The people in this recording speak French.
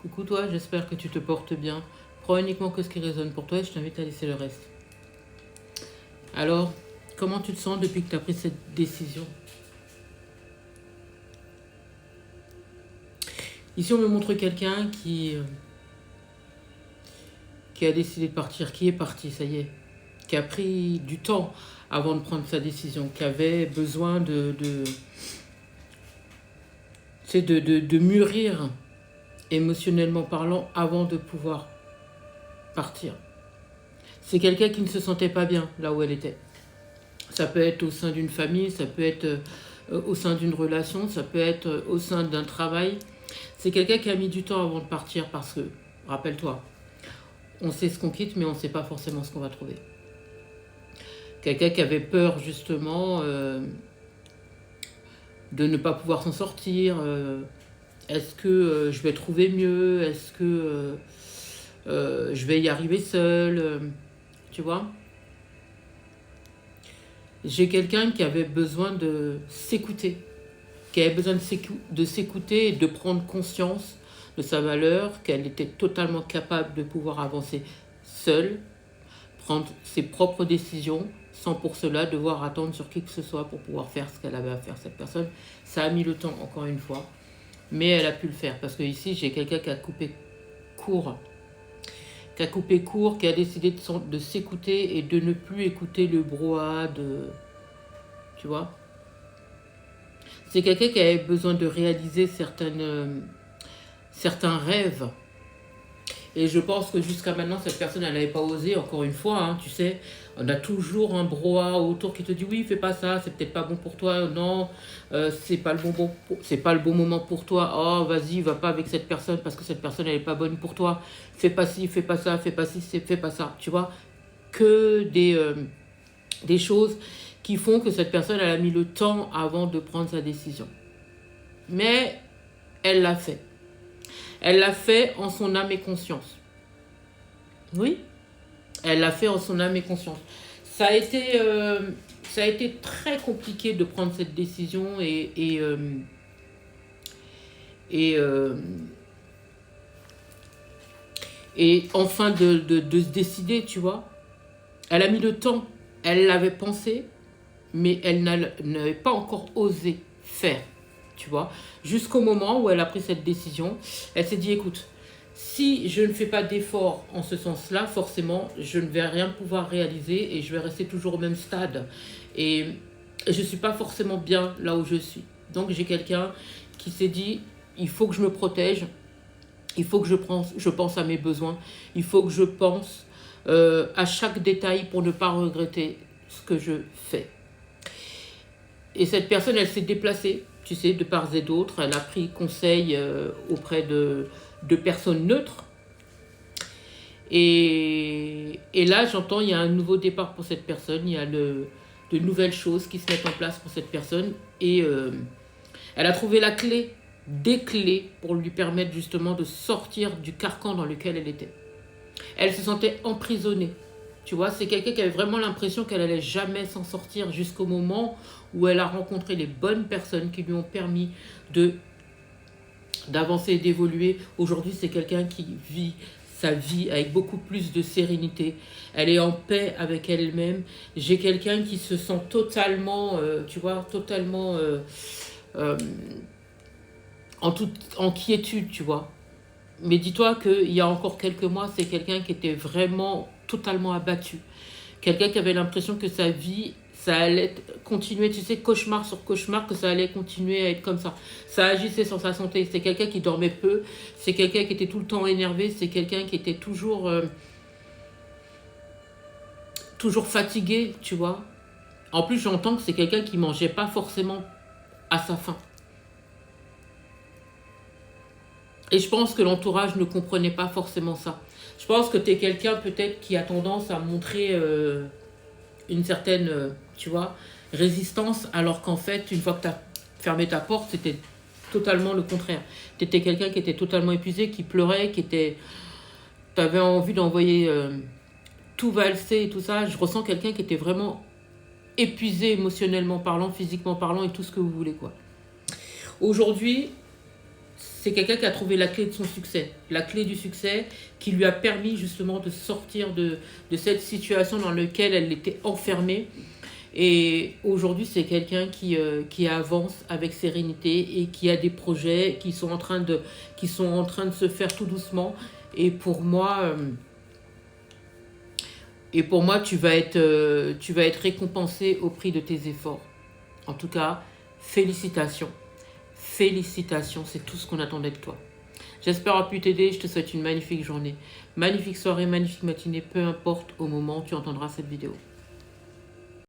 Coucou toi, j'espère que tu te portes bien. Prends uniquement que ce qui résonne pour toi et je t'invite à laisser le reste. Alors, comment tu te sens depuis que tu as pris cette décision? Ici, on me montre quelqu'un qui a décidé de partir, qui est parti, ça y est, qui a pris du temps avant de prendre sa décision, qui avait besoin de mûrir émotionnellement parlant avant de pouvoir partir. C'est quelqu'un qui ne se sentait pas bien là où elle était. Ça peut être au sein d'une famille, ça peut être au sein d'une relation, ça peut être au sein d'un travail. C'est quelqu'un qui a mis du temps avant de partir parce que, rappelle-toi, on sait ce qu'on quitte mais on ne sait pas forcément ce qu'on va trouver. Quelqu'un qui avait peur justement de ne pas pouvoir s'en sortir. Est-ce que je vais trouver mieux? Est-ce que je vais y arriver seul? Tu vois? J'ai quelqu'un qui avait besoin de s'écouter, qui avait besoin de s'écouter et de prendre conscience de sa valeur, qu'elle était totalement capable de pouvoir avancer seule, prendre ses propres décisions, sans pour cela devoir attendre sur qui que ce soit pour pouvoir faire ce qu'elle avait à faire, cette personne. Ça a mis le temps, encore une fois, mais elle a pu le faire, parce que ici, j'ai quelqu'un qui a coupé court, qui a décidé de s'écouter et de ne plus écouter le brouhaha tu vois. C'est quelqu'un qui avait besoin de réaliser certains rêves. Et je pense que jusqu'à maintenant, cette personne, elle n'avait pas osé, encore une fois, hein, tu sais. On a toujours un brouhaha autour qui te dit oui, fais pas ça, c'est peut-être pas bon pour toi, non, c'est pas le bon moment pour toi, oh vas-y, va pas avec cette personne parce que cette personne, elle est pas bonne pour toi, fais pas ci, fais pas ça, fais pas ci, fais pas ça, tu vois. Que des choses qui font que cette personne, elle a mis le temps avant de prendre sa décision. Mais elle l'a fait. Elle l'a fait en son âme et conscience. Oui, elle l'a fait en son âme et conscience. Ça a été très compliqué de prendre cette décision et enfin de se décider, tu vois. Elle a mis le temps. Elle l'avait pensé, mais elle n'avait pas encore osé faire, tu vois. Jusqu'au moment où elle a pris cette décision, elle s'est dit, écoute, si je ne fais pas d'effort en ce sens-là, forcément, je ne vais rien pouvoir réaliser et je vais rester toujours au même stade. Et je ne suis pas forcément bien là où je suis. Donc j'ai quelqu'un qui s'est dit, il faut que je me protège, il faut que je pense à mes besoins, il faut que je pense à chaque détail pour ne pas regretter ce que je fais. Et cette personne, elle s'est déplacée, tu sais, de part et d'autre. Elle a pris conseil auprès de personnes neutres. Et là, j'entends, il y a un nouveau départ pour cette personne. Il y a de nouvelles choses qui se mettent en place pour cette personne. Et elle a trouvé des clés pour lui permettre justement de sortir du carcan dans lequel elle était. Elle se sentait emprisonnée. Tu vois, c'est quelqu'un qui avait vraiment l'impression qu'elle allait jamais s'en sortir jusqu'au moment où elle a rencontré les bonnes personnes qui lui ont permis d'avancer et d'évoluer. Aujourd'hui, c'est quelqu'un qui vit sa vie avec beaucoup plus de sérénité. Elle est en paix avec elle-même. J'ai quelqu'un qui se sent totalement, tu vois, totalement en quiétude, tu vois. Mais dis-toi qu'il y a encore quelques mois, c'est quelqu'un qui était vraiment totalement abattu. Quelqu'un qui avait l'impression que sa vie, ça allait continuer, tu sais, cauchemar sur cauchemar, que ça allait continuer à être comme ça. Ça agissait sur sa santé. C'est quelqu'un qui dormait peu, c'est quelqu'un qui était tout le temps énervé, c'est quelqu'un qui était toujours fatigué, tu vois. En plus, j'entends que c'est quelqu'un qui mangeait pas forcément à sa faim. Et je pense que l'entourage ne comprenait pas forcément ça. Je pense que tu es quelqu'un peut-être qui a tendance à montrer une certaine, tu vois, résistance, alors qu'en fait, une fois que tu as fermé ta porte, c'était totalement le contraire. Tu étais quelqu'un qui était totalement épuisé, qui pleurait, tu avais envie d'envoyer tout valser et tout ça. Je ressens quelqu'un qui était vraiment épuisé émotionnellement parlant, physiquement parlant et tout ce que vous voulez, quoi. Aujourd'hui, c'est quelqu'un qui a trouvé la clé de son succès. La clé du succès qui lui a permis justement de sortir de cette situation dans laquelle elle était enfermée. Et aujourd'hui, c'est quelqu'un qui avance avec sérénité et qui a des projets qui sont en train de se faire tout doucement. Et pour moi, tu vas être récompensé au prix de tes efforts. En tout cas, félicitations. Félicitations, c'est tout ce qu'on attendait de toi. J'espère avoir pu t'aider. Je te souhaite une magnifique journée, magnifique soirée, magnifique matinée, peu importe au moment où tu entendras cette vidéo.